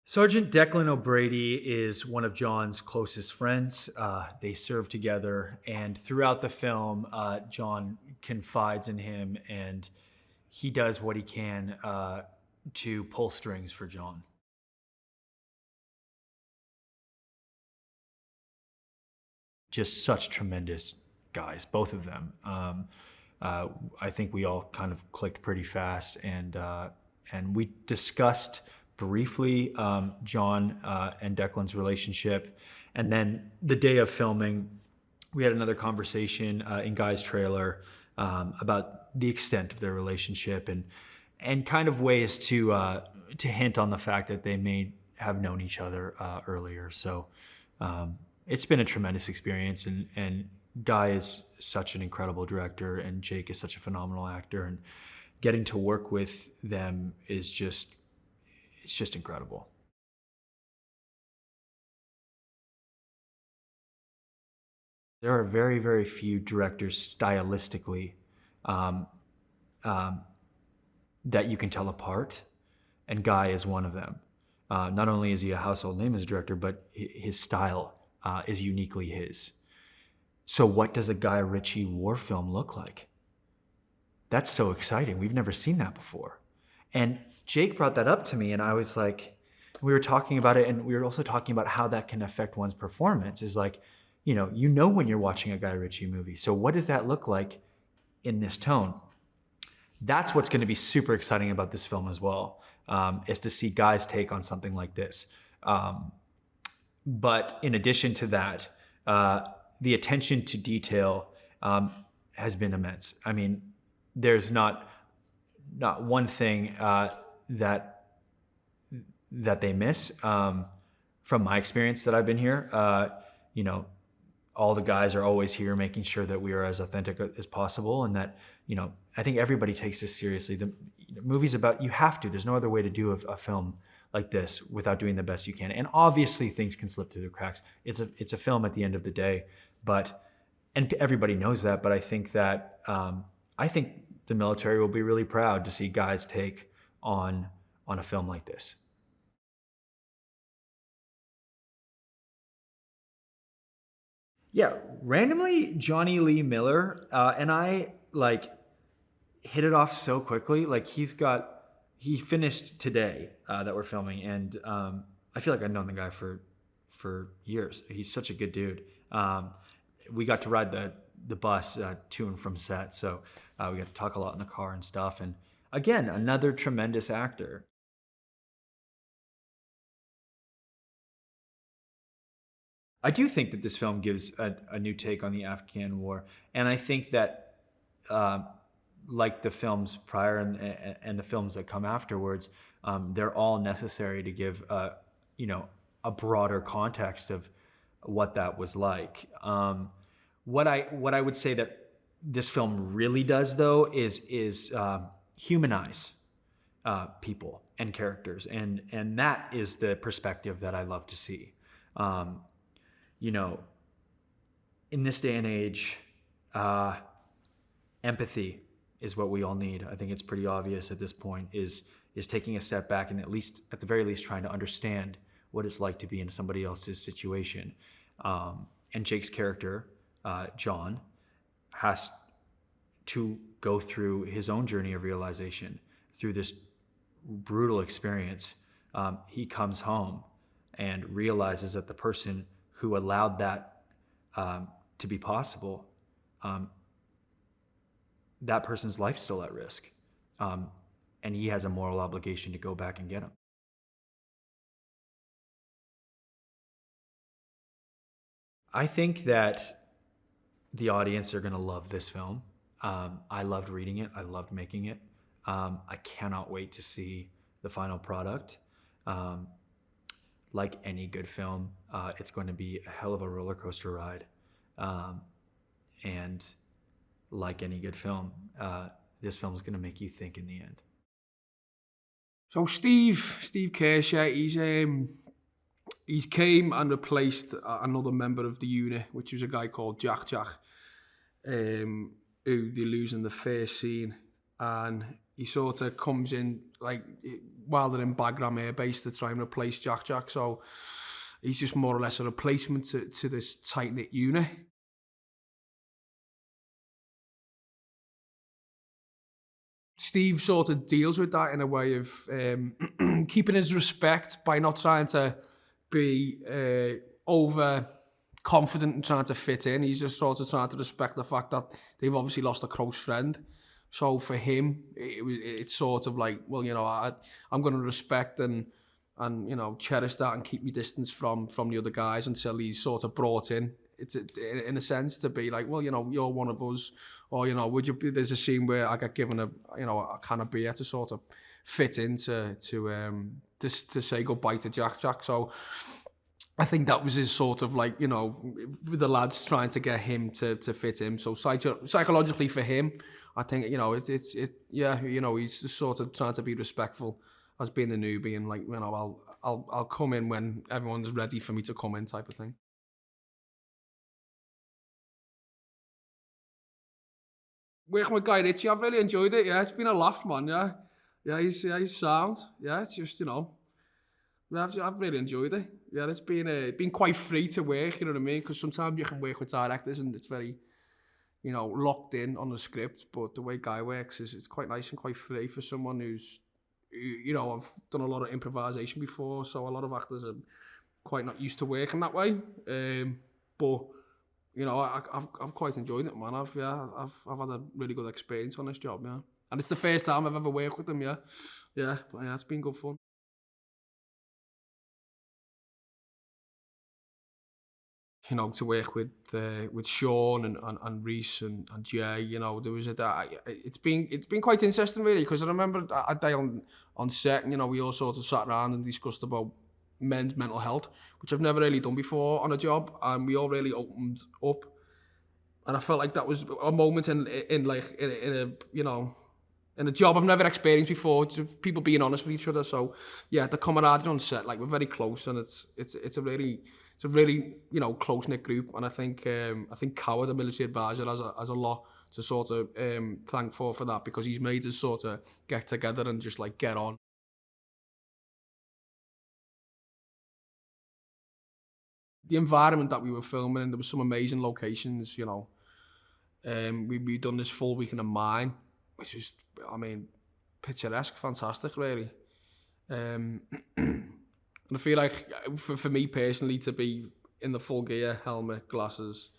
Sergeant Declan O'Brady is one of John's closest friends. They serve together, and throughout the film, John confides in him, and he does what he can to pull strings for John. Just such tremendous guys, both of them. I think we all kind of clicked pretty fast, and we discussed briefly John and Declan's relationship, and then the day of filming, we had another conversation in Guy's trailer about the extent of their relationship and kind of ways to hint on the fact that they may have known each other earlier. So it's been a tremendous experience, and Guy is such an incredible director, and Jake is such a phenomenal actor, and getting to work with them is just incredible. There are very, very few directors stylistically um, um, that you can tell apart, and Guy is one of them. Not only is he a household name as a director, but his style is uniquely his. So what does a Guy Ritchie war film look like? That's so exciting. We've never seen that before. And Jake brought that up to me, and I was like, we were talking about it, and we were also talking about how that can affect one's performance. Is like, you know when you're watching a Guy Ritchie movie. So what does that look like in this tone? That's what's going to be super exciting about this film as well, is to see Guy's take on something like this. But in addition to that, the attention to detail has been immense. I mean, there's not one thing that they miss. From my experience that I've been here, all the guys are always here making sure that we are as authentic as possible, and that, I think everybody takes this seriously. The movie's about, you have to, there's no other way to do a film like this without doing the best you can. And obviously things can slip through the cracks. It's a film at the end of the day, and everybody knows that, but I think that, I think the military will be really proud to see Guy's take on a film like this. Yeah, randomly, Johnny Lee Miller and I hit it off so quickly. Like he finished today that we're filming, and I feel like I've known the guy for years. He's such a good dude. We got to ride the bus to and from set, so we got to talk a lot in the car and stuff. And again, another tremendous actor. I do think that this film gives a new take on the Afghan war, and I think that, like the films prior and the films that come afterwards, they're all necessary to give a broader context of what that was like. What I would say that this film really does, though, is humanize people and characters, and that is the perspective that I love to see. In this day and age, empathy is what we all need. I think it's pretty obvious at this point, is taking a step back and at the very least trying to understand what it's like to be in somebody else's situation. And Jake's character, John, has to go through his own journey of realization through this brutal experience. He comes home and realizes that the person who allowed that to be possible, that person's life's still at risk. And he has a moral obligation to go back and get him. I think that the audience are gonna love this film. I loved reading it, I loved making it. I cannot wait to see the final product. Like any good film, it's going to be a hell of a roller coaster ride. And like any good film, this film is going to make you think in the end. So Steve Kersher, he's came and replaced another member of the unit, which was a guy called Jack, who they lose in the first scene, and he sort of comes in like while they're in Bagram Air Base to try and replace Jack. So he's just more or less a replacement to this tight-knit unit. Steve sort of deals with that in a way of keeping his respect by not trying to be over confident and trying to fit in. He's just sort of trying to respect the fact that they've obviously lost a close friend. So for him, it's sort of like, well, you know, I'm going to respect and you know, cherish that and keep me distance from the other guys until he's sort of brought in. It's in a sense to be like, well, you know, you're one of us, or you know, would you? There's a scene where I got given a can of beer to sort of fit into to say goodbye to Jack. So I think that was his sort of like, you know, with the lads trying to get him to fit him. So psychologically for him, I think, you know, yeah, you know, he's just sort of trying to be respectful as being a newbie and like, you know, I'll come in when everyone's ready for me to come in type of thing. Working with Guy Ritchie, I've really enjoyed it. Yeah, it's been a laugh, man. Yeah, he's sound. Yeah, it's just, you know, I've really enjoyed it. Yeah, it's been quite free to work. You know what I mean? Because sometimes you can work with directors and it's very, you know, locked in on the script. But the way Guy works is it's quite nice and quite free for someone who's, you know, I've done a lot of improvisation before, so a lot of actors are quite not used to working that way. But you know, I've quite enjoyed it, man. I've had a really good experience on this job, yeah. And it's the first time I've ever worked with them, yeah. But yeah, it's been good fun. You know, to work with Sean and Reese and Jay, you know, there was it's been quite interesting really, because I remember a day on set, and, you know, we all sort of sat around and discussed about men's mental health, which I've never really done before on a job, and we all really opened up, and I felt like that was a moment in a you know, in a job I've never experienced before, people being honest with each other. So yeah, the camaraderie on set, like we're very close, and it's a really you know, close knit group, and I think Cower, the military advisor, has a lot to sort of thank for that, because he's made us sort of get together and just like get on. The environment that we were filming in, there was some amazing locations, you know. We'd done this full week in a mine, which was, I mean, picturesque, fantastic, really. And I feel like, for me personally, to be in the full gear, helmet, glasses,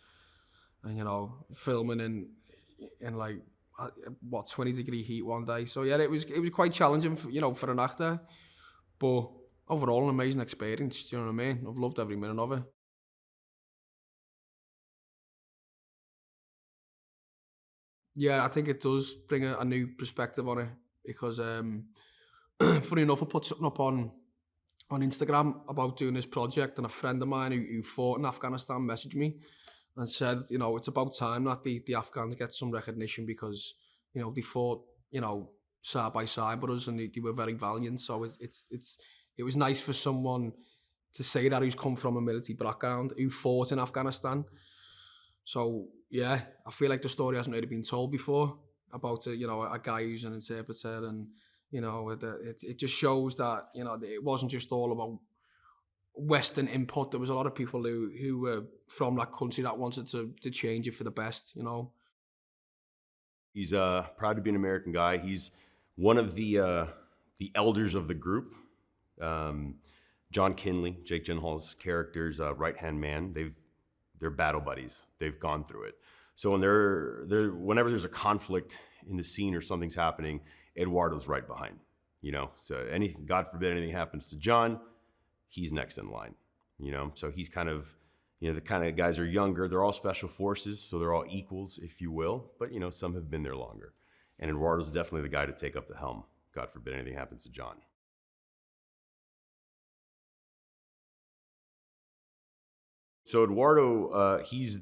and, you know, filming in like, 20-degree heat one day. So yeah, it was quite challenging, you know, for an actor. But overall, an amazing experience, do you know what I mean? I've loved every minute of it. Yeah, I think it does bring a new perspective on it, because funny enough, I put something up on Instagram about doing this project, and a friend of mine who fought in Afghanistan messaged me and said, you know, it's about time that the Afghans get some recognition, because, you know, they fought, you know, side by side with us, and they were very valiant. So it was nice for someone to say that, who's come from a military background, who fought in Afghanistan. So yeah, I feel like the story hasn't really been told before about you know, a guy who's an interpreter, and you know, it just shows that, you know, it wasn't just all about Western input. There was a lot of people who were from that country that wanted to change it for the best, you know. He's proud to be an American guy. He's one of the elders of the group. John Kinley, Jake Gyllenhaal's character's right-hand man. They're battle buddies. They've gone through it. So whenever there's a conflict in the scene or something's happening, Eduardo's right behind. You know, so God forbid anything happens to John, he's next in line. You know, so he's kind of, you know, the kind of guys are younger. They're all special forces, so they're all equals, if you will. But, you know, some have been there longer. And Eduardo's definitely the guy to take up the helm. God forbid anything happens to John. So Eduardo, he's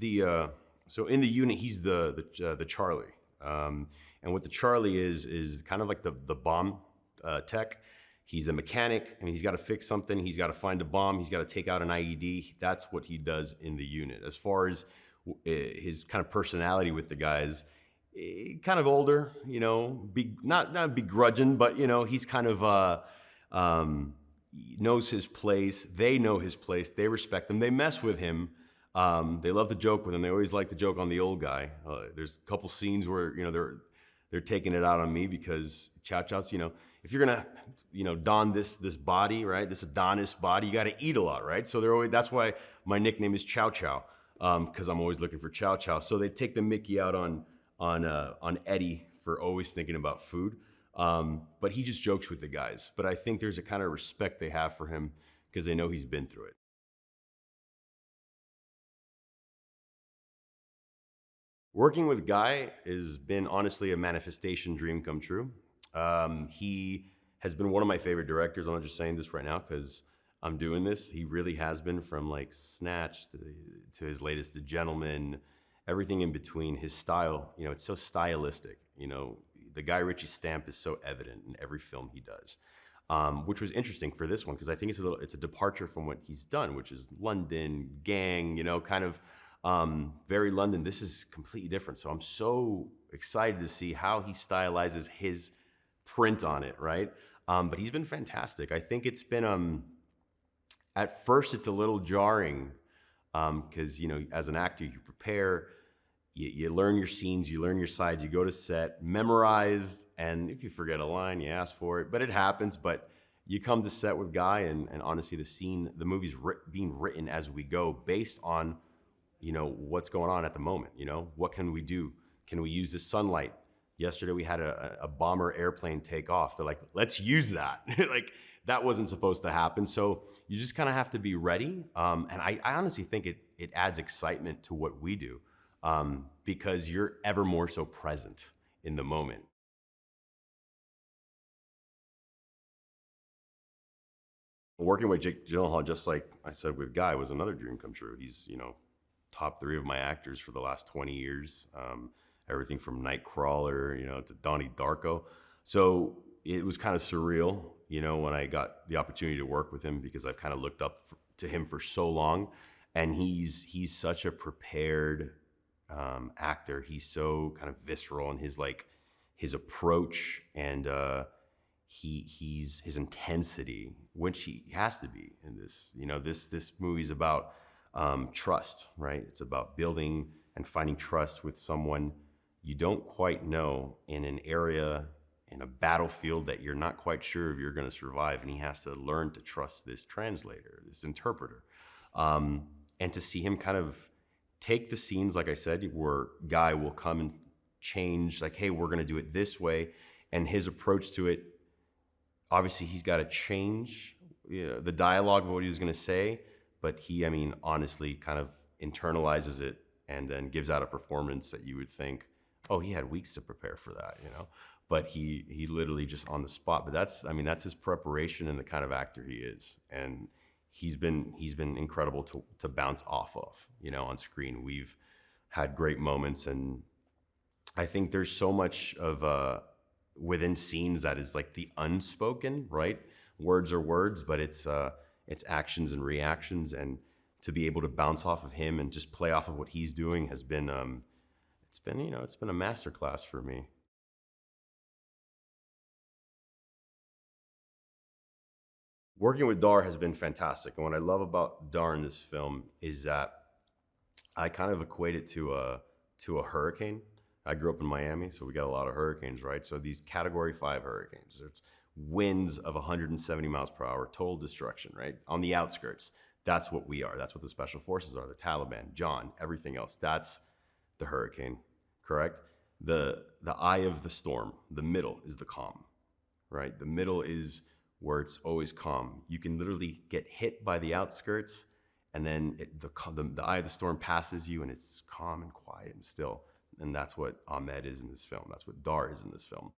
so in the unit, he's the Charlie. And what the Charlie is kind of like the bomb tech. He's a mechanic. I mean, he's got to fix something. He's got to find a bomb. He's got to take out an IED. That's what he does in the unit. As far as his kind of personality with the guys, kind of older, you know, not begrudging, but, you know, he's kind of knows his place. They know his place. They respect him. They mess with him. They love to joke with him. They always like to joke on the old guy. There's a couple scenes where, you know, they're taking it out on me because Chow Chow's, you know, if you're gonna, you know, don this body, right, this Adonis body, you got to eat a lot, right? So they're always, that's why my nickname is Chow Chow, because I'm always looking for Chow Chow. So they take the Mickey out on Eddie for always thinking about food, but he just jokes with the guys. But I think there's a kind of respect they have for him because they know he's been through it. Working with Guy has been honestly a manifestation dream come true. He has been one of my favorite directors. I'm not just saying this right now because I'm doing this. He really has been, from like Snatch to his latest, The Gentleman, everything in between. His style, you know, it's so stylistic. You know, the Guy Ritchie stamp is so evident in every film he does, which was interesting for this one because I think it's a departure from what he's done, which is London, gang, you know, kind of very London. This is completely different. So I'm so excited to see how he stylizes his print on it, right? But he's been fantastic. I think it's been, at first it's a little jarring because, you know, as an actor, you prepare, you learn your scenes, you learn your sides, you go to set, memorized, and if you forget a line, you ask for it, but it happens. But you come to set with Guy, and honestly, the movie's being written as we go based on, you know, what's going on at the moment. You know, what can we do? Can we use the sunlight? Yesterday we had a bomber airplane take off. They're like, let's use that. Like, that wasn't supposed to happen. So you just kind of have to be ready. And I honestly think it adds excitement to what we do, because you're ever more so present in the moment. Working with Jake Gyllenhaal, just like I said with Guy, was another dream come true. He's, you know, top 3 of my actors for the last 20 years. Everything from Nightcrawler, you know, to Donnie Darko. So it was kind of surreal, you know, when I got the opportunity to work with him, because I've kind of looked up to him for so long. And he's such a prepared actor. He's so kind of visceral in his approach, and his intensity, which he has to be in this. You know, this movie's about trust, right? It's about building and finding trust with someone you don't quite know in an area, in a battlefield that you're not quite sure if you're going to survive. And he has to learn to trust this translator, this interpreter. And to see him kind of take the scenes, like I said, where Guy will come and change, like, hey, we're going to do it this way. And his approach to it, obviously he's got to change, you know, the dialogue of what he was going to say, but he, I mean, honestly kind of internalizes it and then gives out a performance that you would think, oh, he had weeks to prepare for that, you know? But he literally just on the spot. But that's his preparation and the kind of actor he is. And he's been incredible to bounce off of, you know, on screen. We've had great moments, and I think there's so much of within scenes that is like the unspoken, right? Words are words, but it's actions and reactions, and to be able to bounce off of him and just play off of what he's doing has been it's been a masterclass for me. Working with Dar has been fantastic, and what I love about Dar in this film is that I kind of equate it to a hurricane. I grew up in Miami, so we got a lot of hurricanes, right? So these Category 5 hurricanes, it's winds of 170 miles per hour, total destruction, right? On the outskirts, that's what we are. That's what the special forces are, the Taliban, John, everything else. That's the hurricane, correct? The eye of the storm, the middle is the calm, right? The middle is where it's always calm. You can literally get hit by the outskirts, and then the eye of the storm passes you, and it's calm and quiet and still. And that's what Ahmed is in this film. That's what Dar is in this film.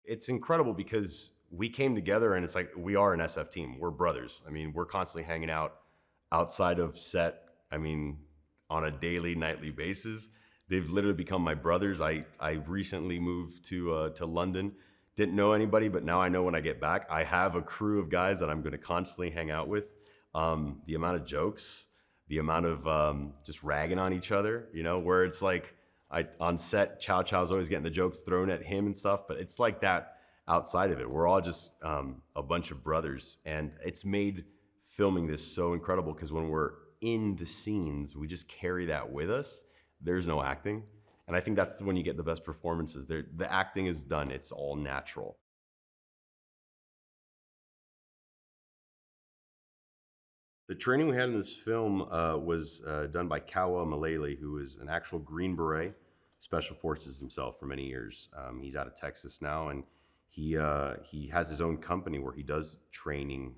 It's incredible because we came together, and it's like we are an SF team. We're brothers. I mean, we're constantly hanging out outside of set. I mean, on a daily, nightly basis. They've literally become my brothers. I recently moved to London. Didn't know anybody, but now I know when I get back, I have a crew of guys that I'm going to constantly hang out with. The amount of jokes the amount of just ragging on each other, you know, where it's like on set, Chow Chow's always getting the jokes thrown at him and stuff, but it's like that outside of it. We're all just a bunch of brothers, and it's made filming this so incredible because when we're in the scenes, we just carry that with us. There's no acting. And I think that's when you get the best performances. The acting is done. It's all natural. The training we had in this film was done by Kawa Malele, who is an actual Green Beret, Special Forces himself for many years. He's out of Texas now, and he has his own company where he does training,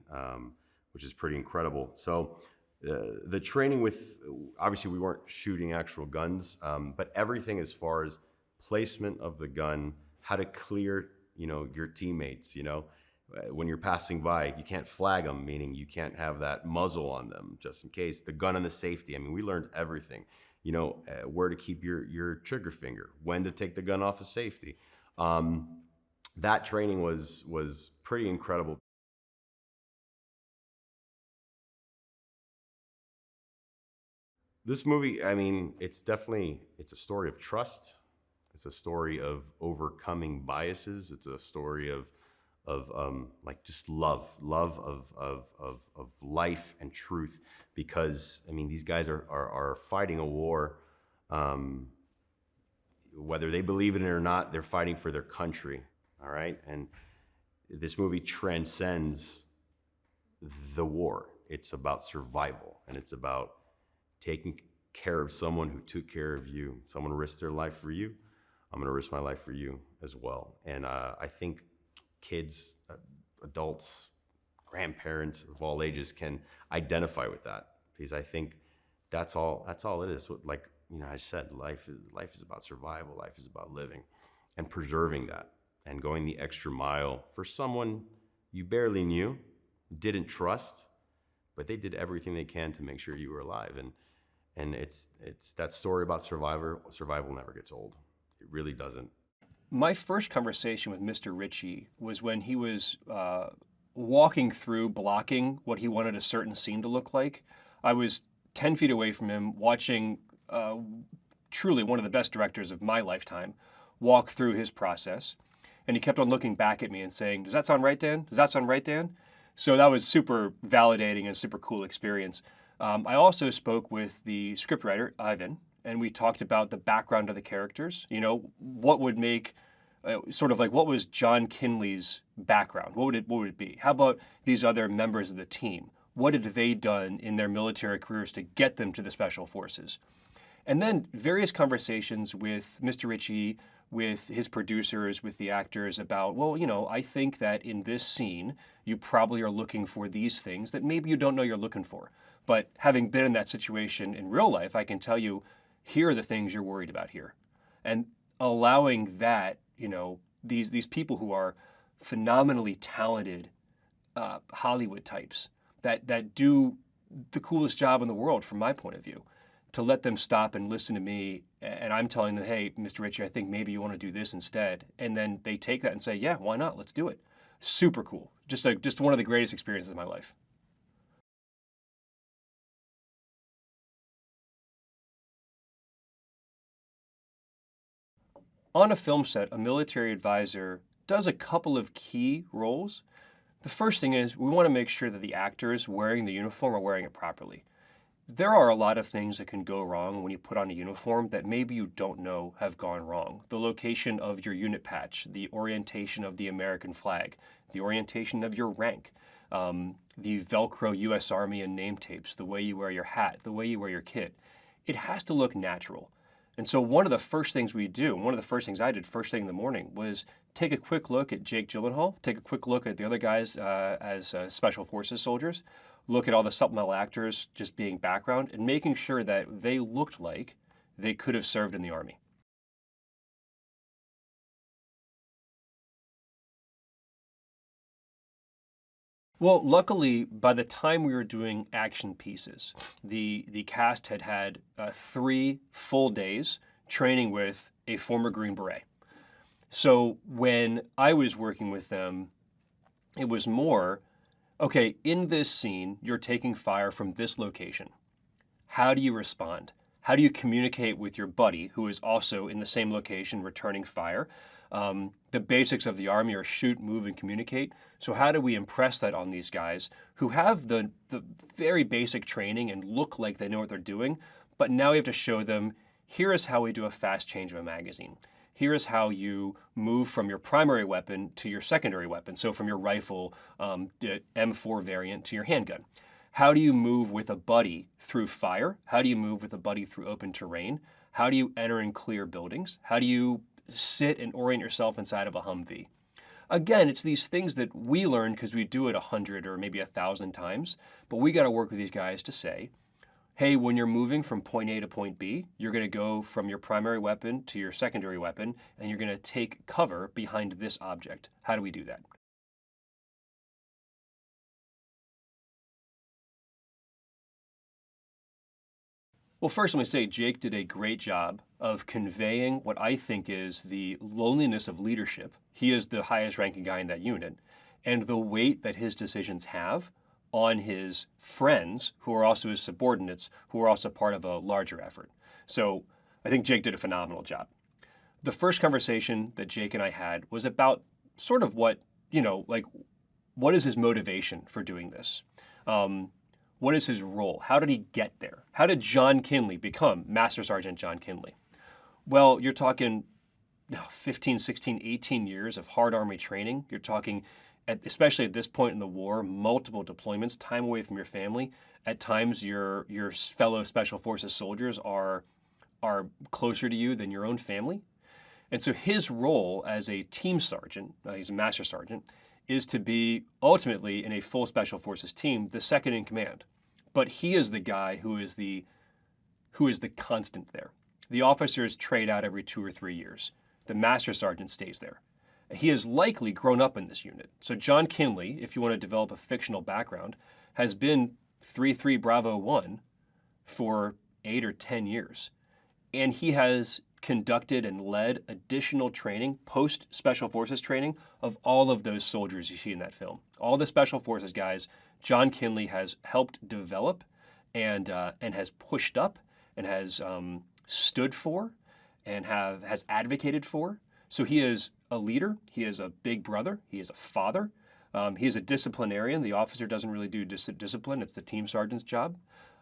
which is pretty incredible. So the training with, obviously we weren't shooting actual guns, but everything as far as placement of the gun, how to clear, you know, your teammates, you know, when you're passing by, you can't flag them, meaning you can't have that muzzle on them just in case. The gun and the safety, I mean, we learned everything. You know, where to keep your trigger finger, when to take the gun off of safety. That training was pretty incredible. This movie, I mean, it's a story of trust. It's a story of overcoming biases. It's a story of like just love of life and truth. Because I mean, these guys are fighting a war. Whether they believe in it or not, they're fighting for their country. All right, and this movie transcends the war. It's about survival, and it's about taking care of someone who took care of you. Someone risked their life for you. I'm gonna risk my life for you as well. And I think kids, adults, grandparents of all ages can identify with that, because I think that's all it is. Like, you know, I said, life is about survival. Life is about living and preserving that and going the extra mile for someone you barely knew, didn't trust, but they did everything they can to make sure you were alive. And it's that story about survival never gets old. It really doesn't. My first conversation with Mr. Ritchie was when he was walking through blocking what he wanted a certain scene to look like. I was 10 feet away from him watching truly one of the best directors of my lifetime walk through his process. And he kept on looking back at me and saying, "Does that sound right, Dan? Does that sound right, Dan?" So that was super validating and a super cool experience. I also spoke with the scriptwriter, Ivan, and we talked about the background of the characters. You know, what would make, sort of like, what was John Kinley's background? What would it be? How about these other members of the team? What had they done in their military careers to get them to the Special Forces? And then various conversations with Mr. Ritchie, with his producers, with the actors about, well, you know, I think that in this scene, you probably are looking for these things that maybe you don't know you're looking for. But having been in that situation in real life, I can tell you, here are the things you're worried about here. And allowing that, you know, these people who are phenomenally talented Hollywood types that do the coolest job in the world from my point of view, to let them stop and listen to me, and I'm telling them, hey, Mr. Ritchie, I think maybe you want to do this instead. And then they take that and say, yeah, why not? Let's do it. Super cool. Just one of the greatest experiences of my life. On a film set, a military advisor does a couple of key roles. The first thing is we want to make sure that the actors wearing the uniform are wearing it properly. There are a lot of things that can go wrong when you put on a uniform that maybe you don't know have gone wrong. The location of your unit patch, the orientation of the American flag, the orientation of your rank, the Velcro US Army and name tapes, the way you wear your hat, the way you wear your kit. It has to look natural. And so one of the first things we do, one of the first things I did first thing in the morning, was take a quick look at Jake Gyllenhaal, take a quick look at the other guys as Special Forces soldiers, look at all the supplemental actors just being background, and making sure that they looked like they could have served in the Army. Well, luckily, by the time we were doing action pieces, the cast had 3 full days training with a former Green Beret. So when I was working with them, it was more, okay, in this scene, you're taking fire from this location. How do you respond? How do you communicate with your buddy who is also in the same location returning fire? The basics of the Army are shoot, move, and communicate. So how do we impress that on these guys who have the very basic training and look like they know what they're doing, but now we have to show them, here is how we do a fast change of a magazine. Here is how you move from your primary weapon to your secondary weapon. So from your rifle, M4 variant, to your handgun. How do you move with a buddy through fire? How do you move with a buddy through open terrain? How do you enter and clear buildings? How do you sit and orient yourself inside of a Humvee? Again, it's these things that we learn because we do it 100 or maybe 1,000 times, but we got to work with these guys to say, hey, when you're moving from point A to point B, you're going to go from your primary weapon to your secondary weapon, and you're going to take cover behind this object. How do we do that? Well, first, let me say Jake did a great job of conveying what I think is the loneliness of leadership. He is the highest ranking guy in that unit, and the weight that his decisions have on his friends, who are also his subordinates, who are also part of a larger effort. So I think Jake did a phenomenal job. The first conversation that Jake and I had was about sort of what, what is his motivation for doing this? What is his role? How did he get there? How did John Kinley become Master Sergeant John Kinley? Well, you're talking 15, 16, 18 years of hard Army training. You're talking, especially at this point in the war, multiple deployments, time away from your family. At times, your fellow Special Forces soldiers are closer to you than your own family. And so his role as a team sergeant, he's a Master Sergeant, is to be ultimately in a full Special Forces team, the second in command. But he is the guy who is the constant there. The officers trade out every 2 or 3 years. The Master Sergeant stays there. He has likely grown up in this unit. So John Kinley, if you want to develop a fictional background, has been 3-3 Bravo 1 for 8 or 10 years. And he has conducted and led additional training, post-Special Forces training, of all of those soldiers you see in that film. All the Special Forces guys, John Kinley has helped develop and has pushed up and has stood for and has advocated for. So he is a leader. He is a big brother. He is a father. He is a disciplinarian. The officer doesn't really do discipline. It's the team sergeant's job.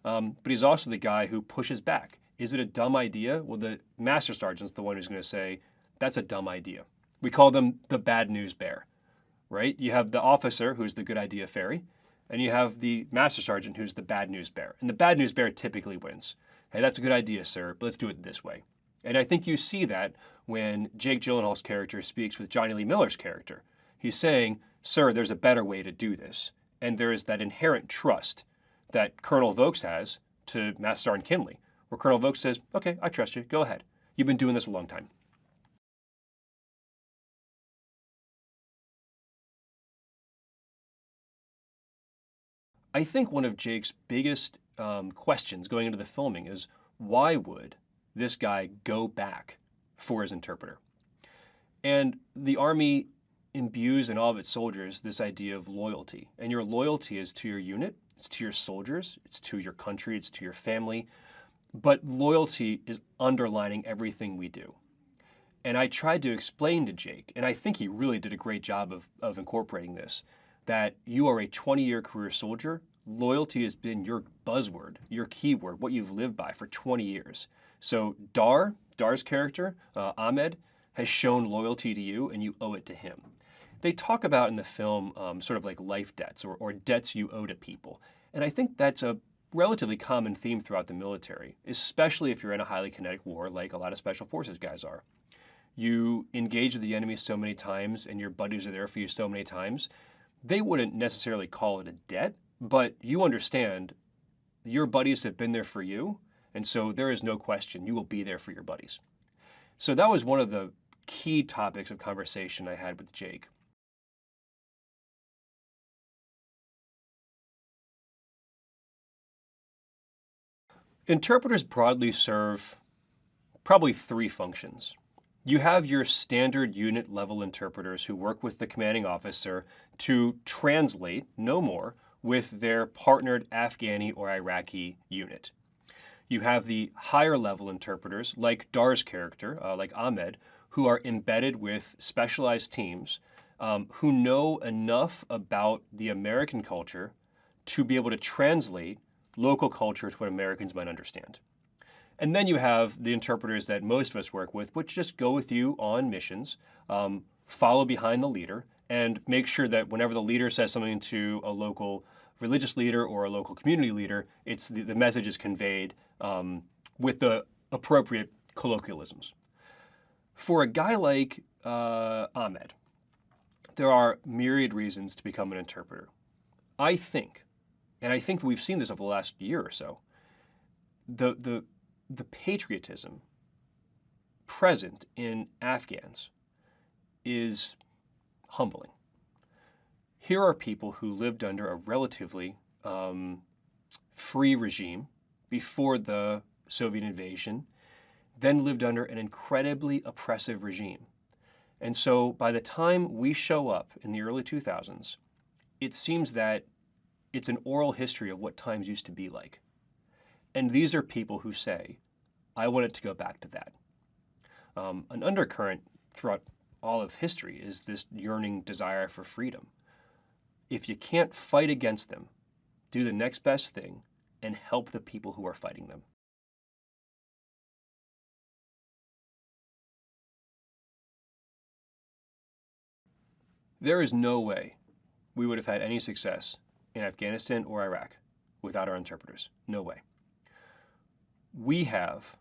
But he's also the guy who pushes back. Is it a dumb idea? Well, the Master Sergeant's the one who's going to say, that's a dumb idea. We call them the bad news bear, right? You have the officer, who's the good idea fairy, and you have the Master Sergeant, who's the bad news bear. And the bad news bear typically wins. Hey, that's a good idea, sir, but let's do it this way. And I think you see that when Jake Gyllenhaal's character speaks with Johnny Lee Miller's character. He's saying, sir, there's a better way to do this. And there is that inherent trust that Colonel Vokes has to Master Sergeant Kinley, where Colonel Vokes says, okay, I trust you, go ahead. You've been doing this a long time. I think one of Jake's biggest questions going into the filming is, why would this guy go back for his interpreter? And the Army imbues in all of its soldiers this idea of loyalty. And your loyalty is to your unit, it's to your soldiers, it's to your country, it's to your family. But loyalty is underlining everything we do. And I tried to explain to Jake, and I think he really did a great job of incorporating this, that you are a 20-year career soldier. Loyalty has been your buzzword, your keyword, what you've lived by for 20 years. So Dar's character, Ahmed, has shown loyalty to you, and you owe it to him. They talk about in the film sort of like life debts or debts you owe to people. And I think that's a relatively common theme throughout the military, especially if you're in a highly kinetic war like a lot of Special Forces guys are. You engage with the enemy so many times and your buddies are there for you so many times, they wouldn't necessarily call it a debt, but you understand your buddies have been there for you, and so there is no question you will be there for your buddies. So that was one of the key topics of conversation I had with Jake. Interpreters broadly serve probably 3 functions. You have your standard unit level interpreters who work with the commanding officer to translate, no more, with their partnered Afghani or Iraqi unit. You have the higher level interpreters, like Dar's character, like Ahmed, who are embedded with specialized teams who know enough about the American culture to be able to translate local culture to what Americans might understand. And then you have the interpreters that most of us work with, which just go with you on missions, follow behind the leader, and make sure that whenever the leader says something to a local religious leader or a local community leader, it's the message is conveyed with the appropriate colloquialisms. For a guy like Ahmed, there are myriad reasons to become an interpreter. I think, and I think we've seen this over the last year or so, the patriotism present in Afghans is humbling. Here are people who lived under a relatively free regime before the Soviet invasion, then lived under an incredibly oppressive regime. And so by the time we show up in the early 2000s, it seems that it's an oral history of what times used to be like. And these are people who say, I want it to go back to that. An undercurrent throughout all of history is this yearning desire for freedom. If you can't fight against them, do the next best thing and help the people who are fighting them. There is no way we would have had any success in Afghanistan or Iraq without our interpreters. No way. We have,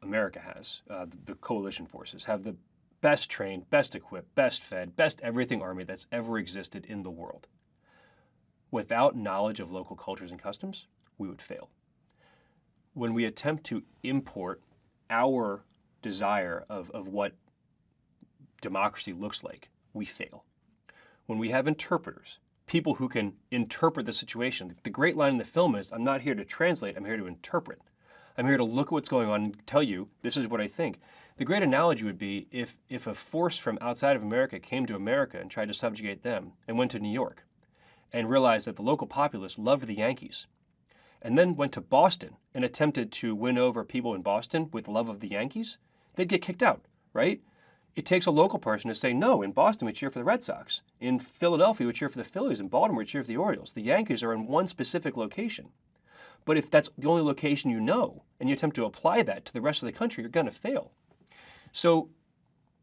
America has, the coalition forces, have the best trained, best equipped, best fed, best everything army that's ever existed in the world. Without knowledge of local cultures and customs, we would fail. When we attempt to import our desire of what democracy looks like, we fail. When we have interpreters, people who can interpret the situation, the great line in the film is, I'm not here to translate, I'm here to interpret. I'm here to look at what's going on and tell you, this is what I think. The great analogy would be if a force from outside of America came to America and tried to subjugate them and went to New York and realized that the local populace loved the Yankees and then went to Boston and attempted to win over people in Boston with love of the Yankees, they'd get kicked out, right? It takes a local person to say, no, in Boston we cheer for the Red Sox. In Philadelphia we cheer for the Phillies. In Baltimore we cheer for the Orioles. The Yankees are in one specific location. But if that's the only location you know, and you attempt to apply that to the rest of the country, you're going to fail. So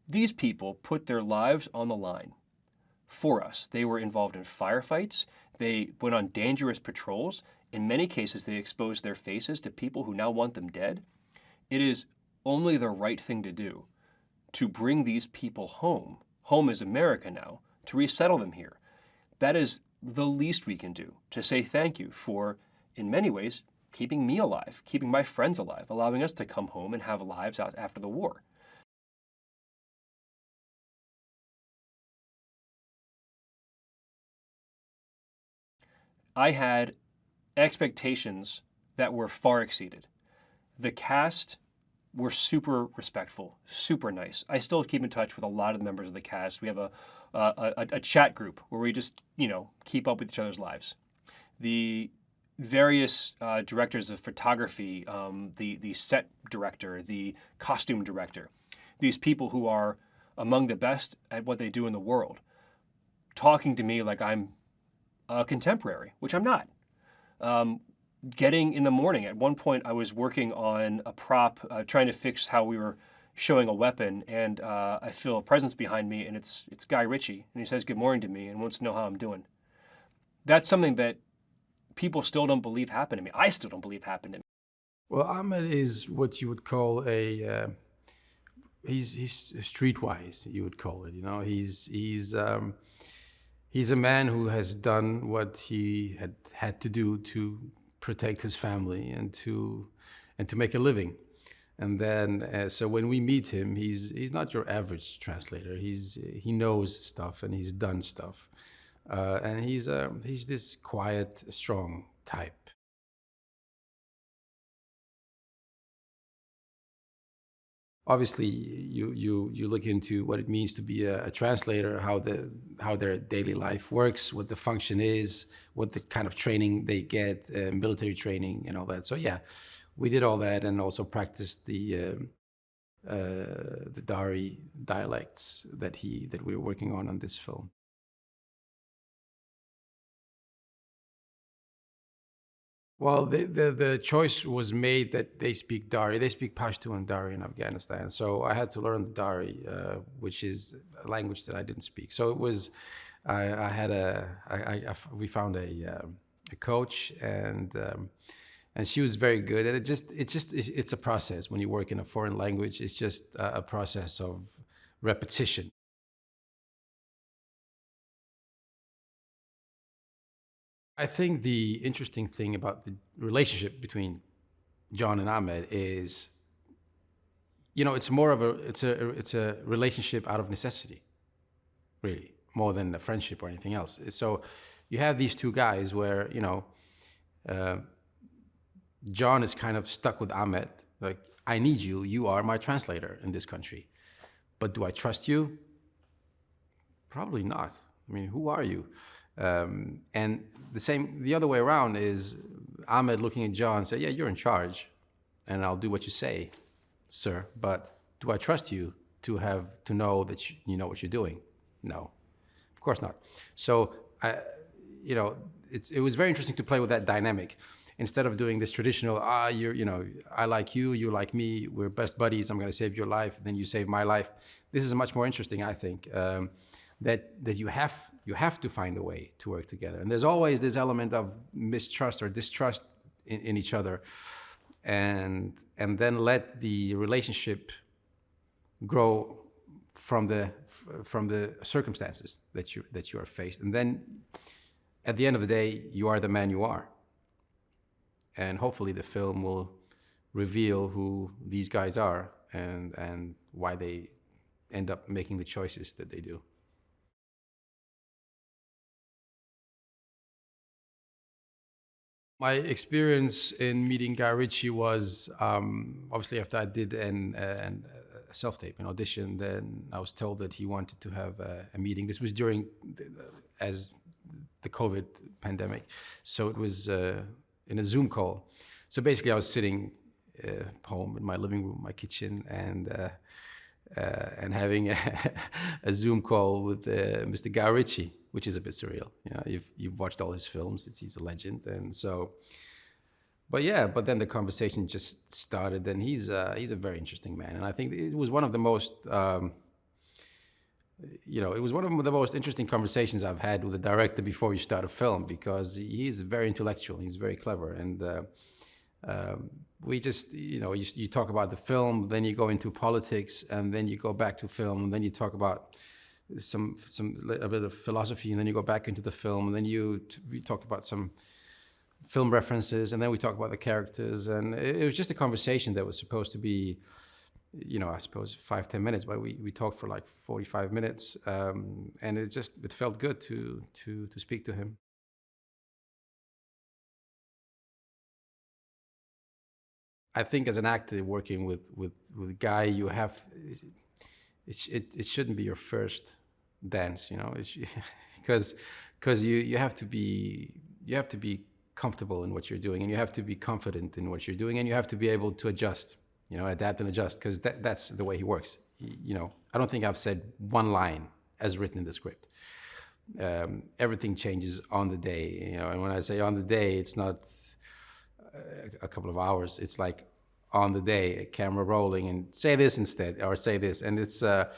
these people put their lives on the line for us. They were involved in firefights. They went on dangerous patrols. In many cases, they exposed their faces to people who now want them dead. It is only the right thing to do to bring these people home. Home is America now, to resettle them here. That is the least we can do, to say thank you for, in many ways, keeping me alive, keeping my friends alive, allowing us to come home and have lives out after the war. I had expectations that were far exceeded. The cast were super respectful, super nice. I still keep in touch with a lot of the members of the cast. We have a chat group where we just, keep up with each other's lives. The various directors of photography, the set director, the costume director, these people who are among the best at what they do in the world, talking to me like I'm a contemporary, which I'm not. Getting in the morning, at one point I was working on a prop, trying to fix how we were showing a weapon, and I feel a presence behind me, and it's Guy Ritchie, and he says good morning to me and wants to know how I'm doing. That's something that people still don't believe happened to me. I still don't believe happened to me. Well, Ahmed is what you would call he's streetwise, you would call it. He's a man who has done what he had to do to protect his family and to make a living. And then, so when we meet him, he's not your average translator. He knows stuff and he's done stuff, and he's this quiet, strong type. Obviously, you look into what it means to be a translator, how their daily life works, what the function is, what the kind of training they get, military training and all that. So yeah, we did all that and also practiced the Dari dialects that we were working on this film. Well, the choice was made that they speak Dari. They speak Pashto and Dari in Afghanistan. So I had to learn the Dari, which is a language that I didn't speak. So it was, we found a coach, and she was very good. And it's a process when you work in a foreign language. It's just a process of repetition. I think the interesting thing about the relationship between John and Ahmed is, it's more of it's a relationship out of necessity, really, more than a friendship or anything else. So you have these two guys where, John is kind of stuck with Ahmed, like, I need you, you are my translator in this country. But do I trust you? Probably not. I mean, who are you? And the other way around is Ahmed looking at John and say, yeah, you're in charge and I'll do what you say, sir, but do I trust you to know that you know what you're doing? No, of course not. So, it was very interesting to play with that dynamic. Instead of doing this traditional, I like you, you like me, we're best buddies, I'm gonna save your life, then you save my life. This is much more interesting, I think. That you have to find a way to work together. And there's always this element of mistrust or distrust in each other. And then let the relationship grow from the circumstances that you are faced. And then at the end of the day, you are the man you are. And hopefully the film will reveal who these guys are and why they end up making the choices that they do. My experience in meeting Guy Ritchie was obviously after I did a self-tape, an audition, then I was told that he wanted to have a meeting. This was during the COVID pandemic, so it was in a Zoom call. So basically I was sitting home in my living room, my kitchen, and having a Zoom call with Mr. Guy Ritchie, which is a bit surreal. You've watched all his films, he's a legend. And so, but then the conversation just started, and he's a very interesting man. And I think it was one of the most, it was one of the most interesting conversations I've had with a director before you start a film, because he's very intellectual, he's very clever. And we just, you talk about the film, then you go into politics, and then you go back to film, and then you talk about a bit of philosophy, and then you go back into the film, and then we talked about some film references, and then we talked about the characters, and it was just a conversation that was supposed to be, I suppose 5-10 minutes, but we talked for like 45 minutes, and it felt good to speak to him. I think as an actor working with Guy, you have, it shouldn't be your first dance, because you have to be comfortable in what you're doing, and you have to be confident in what you're doing, and you have to be able to adjust, adapt and adjust, because that's the way he works. I don't think I've said one line as written in the script. Everything changes on the day, and when I say on the day, it's not a couple of hours, it's like on the day, a camera rolling, and say this instead, or say this, and it's a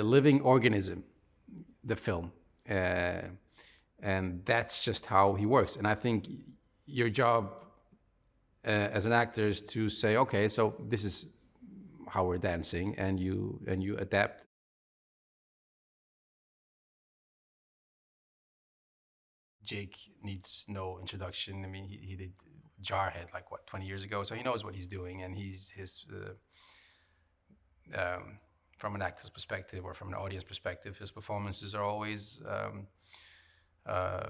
living organism, the film, and that's just how he works. And I think your job as an actor is to say, okay, so this is how we're dancing, and you adapt. Jake needs no introduction. I mean, he did Jarhead 20 years ago, so he knows what he's doing, and from an actor's perspective or from an audience perspective, his performances are always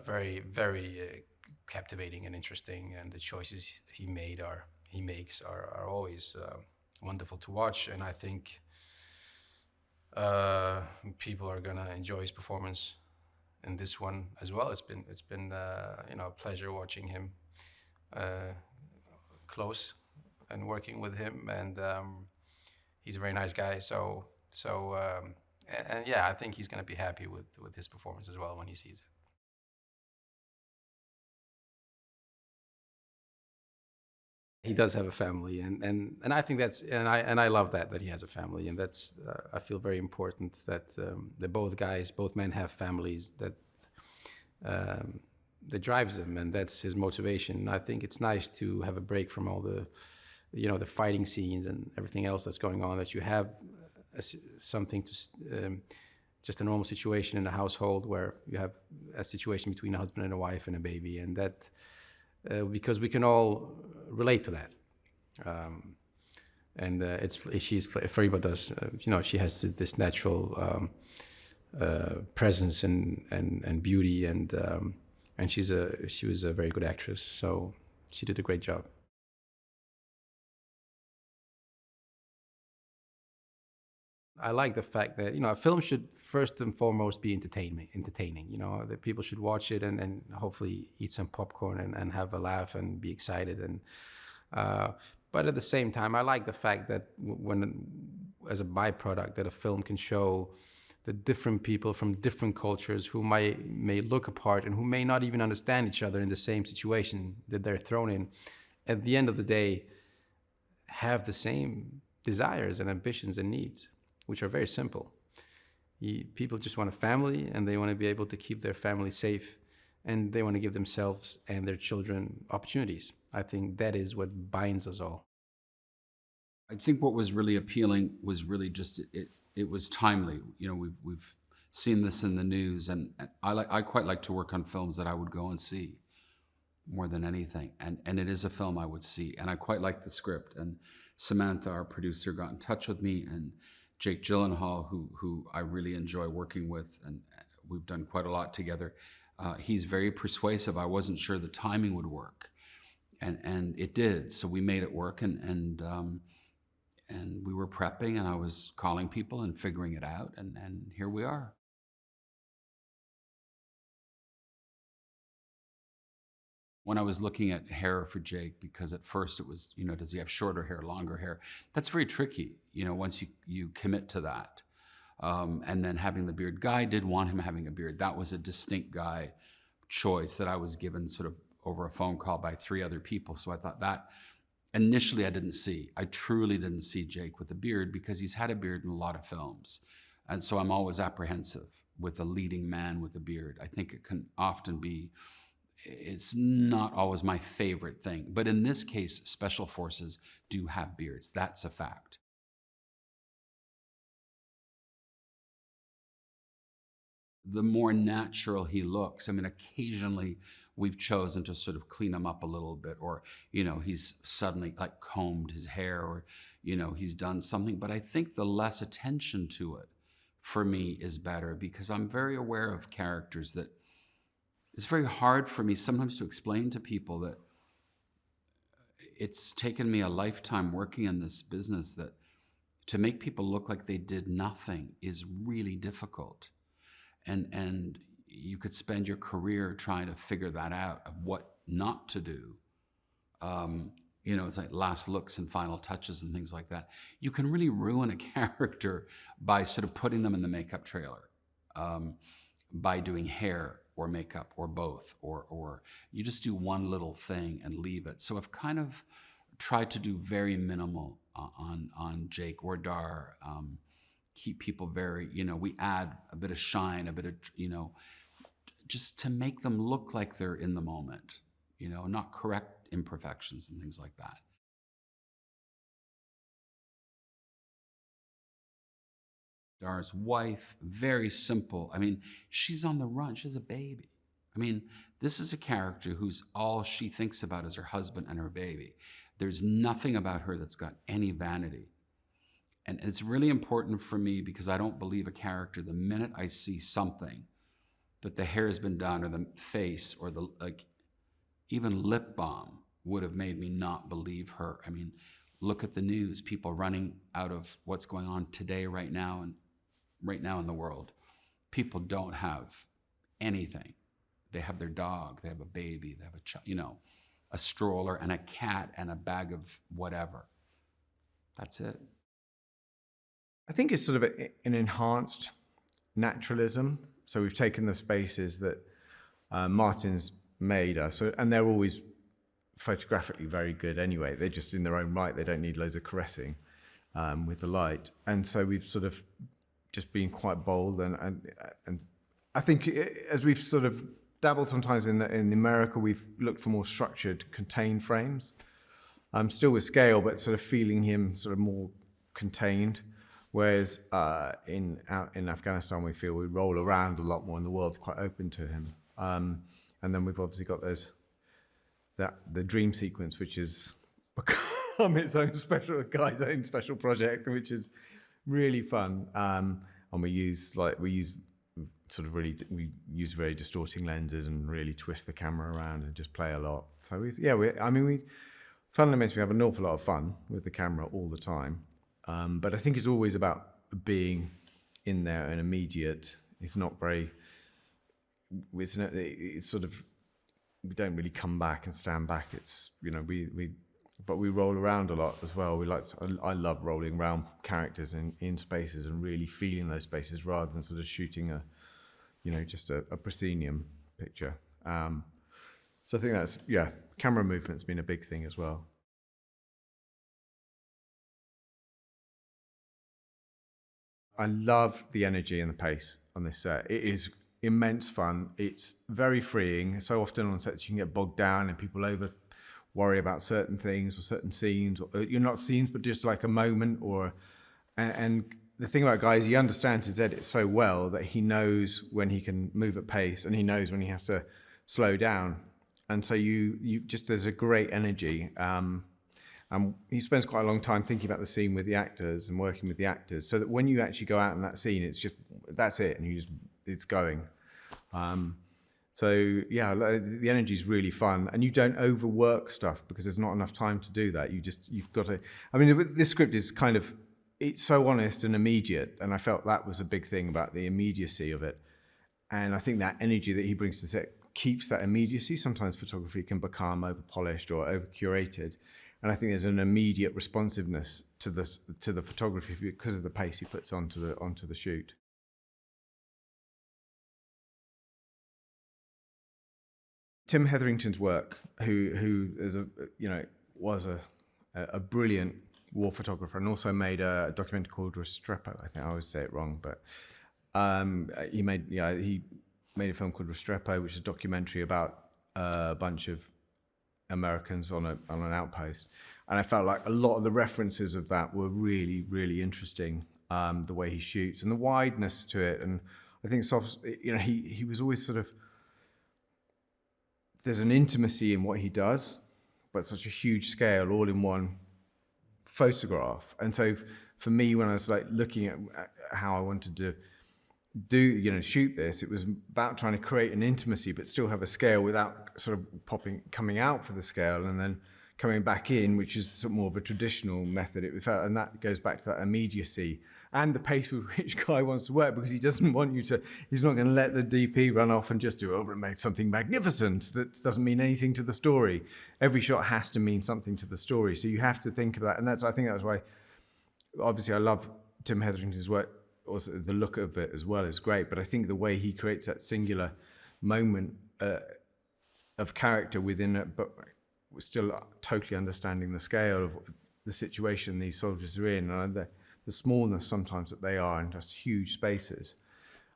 very, very captivating and interesting, and the choices he makes are always wonderful to watch. And I think people are gonna enjoy his performance in this one as well. It's been a pleasure watching him close and working with him, and he's a very nice guy. And yeah, I think he's going to be happy with his performance as well when he sees it. He does have a family, and I think that's and I love that he has a family, and that's I feel very important that both men have families that drives him, and that's his motivation. I think it's nice to have a break from all the the fighting scenes and everything else that's going on, that you have something to just a normal situation in a household where you have a situation between a husband and a wife and a baby, and that because we can all relate to that. Fariba does, she has this natural presence and beauty, and she was a very good actress, so she did a great job. I like the fact that a film should first and foremost be entertaining. That people should watch it and hopefully eat some popcorn and have a laugh and be excited. And but at the same time, I like the fact that when, as a byproduct, that a film can show the different people from different cultures who may look apart and who may not even understand each other in the same situation that they're thrown in, at the end of the day, have the same desires and ambitions and needs, which are very simple. People just want a family, and they want to be able to keep their family safe, and they want to give themselves and their children opportunities. I think that is what binds us all. I think what was really appealing was really just it was timely. We've seen this in the news, and I quite like to work on films that I would go and see more than anything. And it is a film I would see, and I quite like the script. And Samantha, our producer, got in touch with me, and Jake Gyllenhaal, who I really enjoy working with, and we've done quite a lot together. He's very persuasive. I wasn't sure the timing would work, and it did. So we made it work, and we were prepping, and I was calling people and figuring it out, and here we are. When I was looking at hair for Jake, because at first it was, does he have shorter hair, longer hair? That's very tricky, once you commit to that. And then having the beard, Guy did want him having a beard. That was a distinct Guy choice that I was given sort of over a phone call by 3 other people. So I thought that initially I didn't see. I truly didn't see Jake with a beard, because he's had a beard in a lot of films. And so I'm always apprehensive with a leading man with a beard. I think it can often be, it's not always my favorite thing. But in this case, special forces do have beards. That's a fact. The more natural he looks, occasionally we've chosen to sort of clean him up a little bit, or, he's suddenly like combed his hair, or, he's done something. But I think the less attention to it for me is better, because I'm very aware of characters that it's very hard for me sometimes to explain to people that it's taken me a lifetime working in this business, that to make people look like they did nothing is really difficult. And you could spend your career trying to figure that out, of what not to do. It's like last looks and final touches and things like that. You can really ruin a character by sort of putting them in the makeup trailer, by doing hair or makeup or both, or you just do one little thing and leave it. So I've kind of tried to do very minimal on Jake or Dar. Keep people very, we add a bit of shine, a bit of, just to make them look like they're in the moment, not correct imperfections and things like that. Dar's wife, very simple. She's on the run. She has a baby. This is a character who's all she thinks about is her husband and her baby. There's nothing about her that's got any vanity. And it's really important for me, because I don't believe a character the minute I see something, that the hair has been done, or the face, or even lip balm would have made me not believe her. Look at the news, people running out of what's going on today, right now in the world. People don't have anything. They have their dog, they have a baby, they have a child, a stroller and a cat and a bag of whatever. That's it. I think it's sort of an enhanced naturalism. So we've taken the spaces that Martin's made us, and they're always photographically very good anyway. They're just in their own right. They don't need loads of caressing with the light. And so we've sort of just been quite bold. And I think as we've sort of dabbled sometimes in America, we've looked for more structured, contained frames. Still with scale, but sort of feeling him sort of more contained. Whereas in Afghanistan, we feel we roll around a lot more, and the world's quite open to him. And then we've obviously got the dream sequence, which has become its own guy's own special project, which is really fun. And we use very distorting lenses and really twist the camera around and just play a lot. So we fundamentally have an awful lot of fun with the camera all the time. But I think it's always about being in there and immediate. It's not very. It's sort of, we don't really come back and stand back. It's, but we roll around a lot as well. I love rolling around characters in spaces and really feeling those spaces rather than sort of shooting just a proscenium picture. So I think that's, camera movement's been a big thing as well. I love the energy and the pace on this set. It is immense fun. It's very freeing. So often on sets you can get bogged down and people worry about certain things or certain scenes, or you're not scenes, but just like a moment. And the thing about Guy is he understands his edit so well that he knows when he can move at pace and he knows when he has to slow down. And so you just, there's a great energy. And he spends quite a long time thinking about the scene with the actors and working with the actors, so that when you actually go out in that scene, that's it, and it's going. The energy is really fun, and you don't overwork stuff because there's not enough time to do that. You've got to. I mean, this script is it's so honest and immediate, and I felt that was a big thing about the immediacy of it. And I think that energy that he brings to the set keeps that immediacy. Sometimes photography can become over polished or over curated. And I think there's an immediate responsiveness to the photography because of the pace he puts onto the shoot. Tim Hetherington's work, who is was a brilliant war photographer and also made a documentary called Restrepo. I think I always say it wrong, but he made a film called Restrepo, which is a documentary about a bunch of Americans on an outpost, and I felt like a lot of the references of that were really, really interesting. The way he shoots and the wideness to it, and I think he was always sort of, there's an intimacy in what he does, but such a huge scale, all in one photograph. And so for me, when I was like looking at how I wanted to shoot this, it was about trying to create an intimacy but still have a scale without sort of coming out for the scale and then coming back in, which is sort of more of a traditional method. It felt, and that goes back to that immediacy and the pace with which Guy wants to work, because he doesn't want you to, he's not going to let the DP run off and just do make something magnificent that doesn't mean anything to the story. Every shot has to mean something to the story, so you have to think about that. And I think that's why, obviously I love Tim Hetherington's work. Also, the look of it as well is great, but I think the way he creates that singular moment of character within it, but still totally understanding the scale of the situation these soldiers are in, and the smallness sometimes that they are in just huge spaces,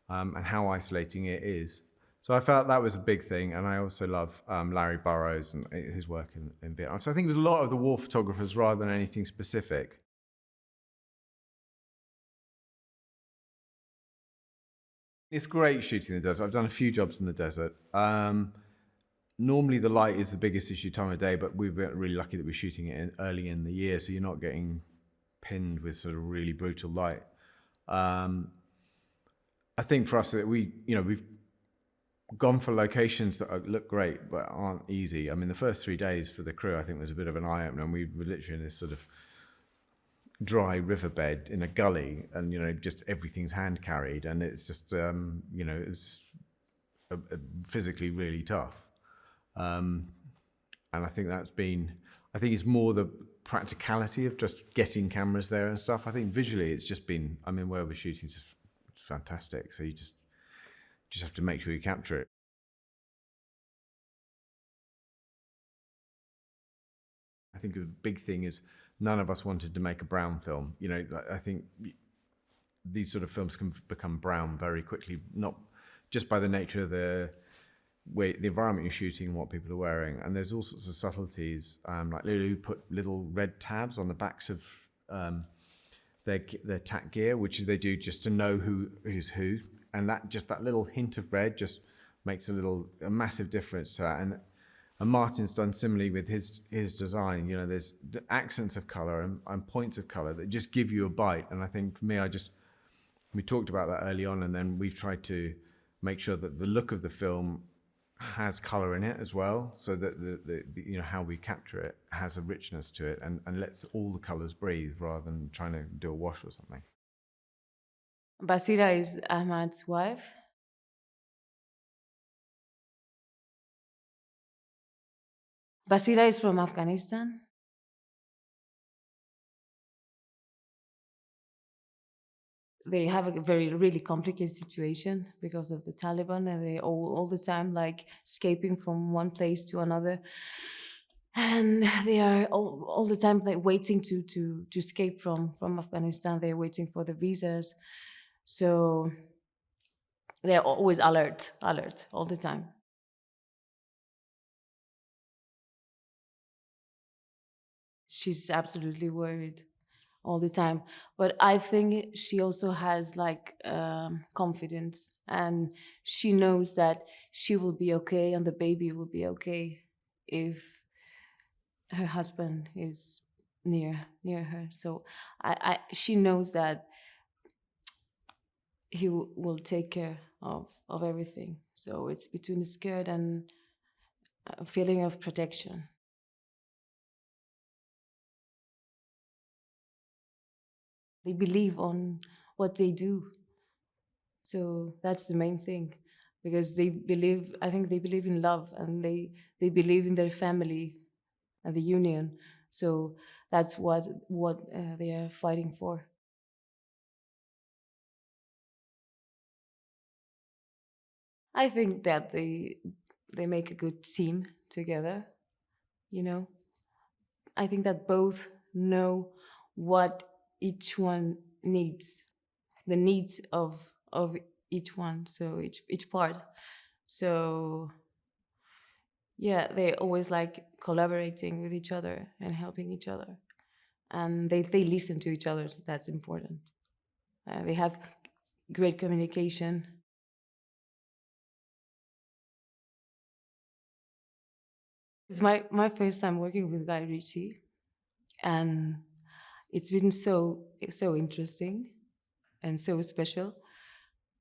and how isolating it is. So I felt that was a big thing, and I also love Larry Burrows and his work in Vietnam. So I think it was a lot of the war photographers rather than anything specific. It's great shooting in the desert. I've done a few jobs in the desert. Normally the light is the biggest issue time of day, but we've been really lucky that we're shooting it early in the year, so you're not getting pinned with sort of really brutal light. I think for us that we've gone for locations that look great but aren't easy. I mean, the first 3 days for the crew I think was a bit of an eye-opener, and we were literally in this sort of dry riverbed in a gully, and just everything's hand carried, and it's just it's physically really tough. And I think I think it's more the practicality of just getting cameras there and stuff. I think visually it's just been, I mean, where we're shooting is just, it's fantastic. So you just have to make sure you capture it. I think a big thing is none of us wanted to make a brown film. You know, I think these sort of films can become brown very quickly, not just by the nature of the way, the environment you're shooting and what people are wearing. And there's all sorts of subtleties, like Lulu put little red tabs on the backs of their tack gear, which they do just to know who's who. And that little hint of red just makes a massive difference to that. And Martin's done similarly with his design. You know, there's the accents of color and points of color that just give you a bite. And I think for me, we talked about that early on, and then we've tried to make sure that the look of the film has color in it as well, so that the you know, how we capture it has a richness to it and lets all the colors breathe rather than trying to do a wash or something. Basira is Ahmed's wife. Basira is from Afghanistan. They have a really complicated situation because of the Taliban, and they all the time like escaping from one place to another, and they are all the time like waiting to escape from Afghanistan. They're waiting for the visas, so they're always alert all the time. She's absolutely worried all the time, but I think she also has like confidence, and she knows that she will be okay and the baby will be okay if her husband is near her. So she knows that he will take care of everything. So it's between scared and a feeling of protection. They believe on what they do. So that's the main thing, because I think they believe in love, and they believe in their family and the union. So that's what they are fighting for. I think that they make a good team together, you know. I think that both know what each one needs, the needs of each one, so each part. So yeah, they always like collaborating with each other and helping each other, and they listen to each other, so that's important. They have great communication. It's my first time working with Guy Ritchie, and it's been so interesting and so special.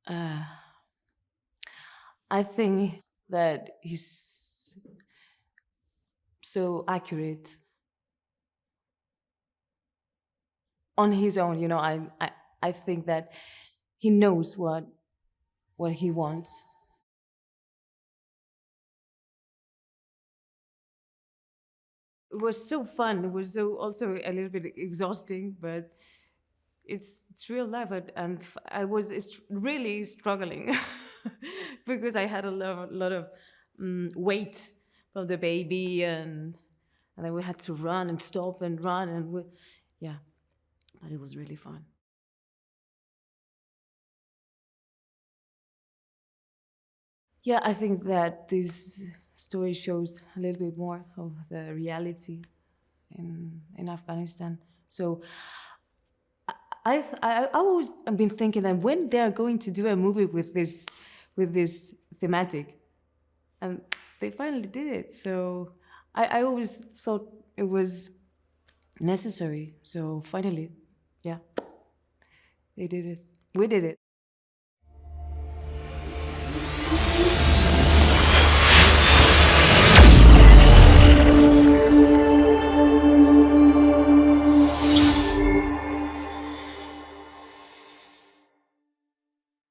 I think that he's so accurate on his own. You know, I think that he knows what he wants. It was so fun. It was so also a little bit exhausting, but it's real life, and I was really struggling because I had a lot of weight from the baby, and then we had to run and stop and run, and yeah, but it was really fun. Yeah, I think that this story shows a little bit more of the reality in Afghanistan. So I always have been thinking that when they're going to do a movie with this thematic, and they finally did it. So I always thought it was necessary. So finally, yeah, they did it. We did it.